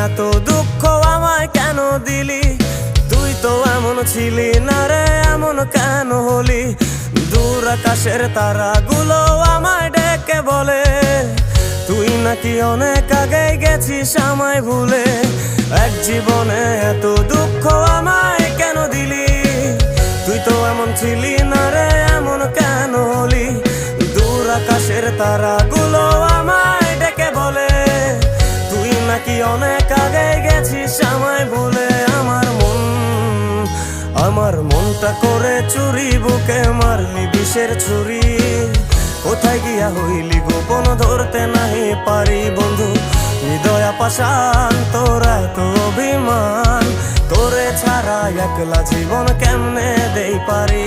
এত দুঃখ আমায় কেন দিলি? তুই তো এমন ছিলি না রে, এমন কেন হলি? দূর আকাশের তারাগুলো আমায় ডেকে বলে তুই নাকি অনেক আগে গেছিস আমায় ভুলে। এক জীবনে এত দুঃখ আমায় কেন দিলি? তুই তো এমন ছিলি না রে, এমন কেন হলি? দূর আকাশের তারাগুলো আমায় ডেকে বলে তুই নাকি অনেক আগে গেছিস আমায় ভুলে। আমার মনটা করে চুরি, বুকে মারলি বিষের ছুরি। কোথায় গিয়া হইলি গোপন ধরতে নাহি পারি বন্ধু। হৃদয় পাষাণ তোর এত অভিমান, তোরে ছাড়া একলা জীবন কেমনে দেই পারি?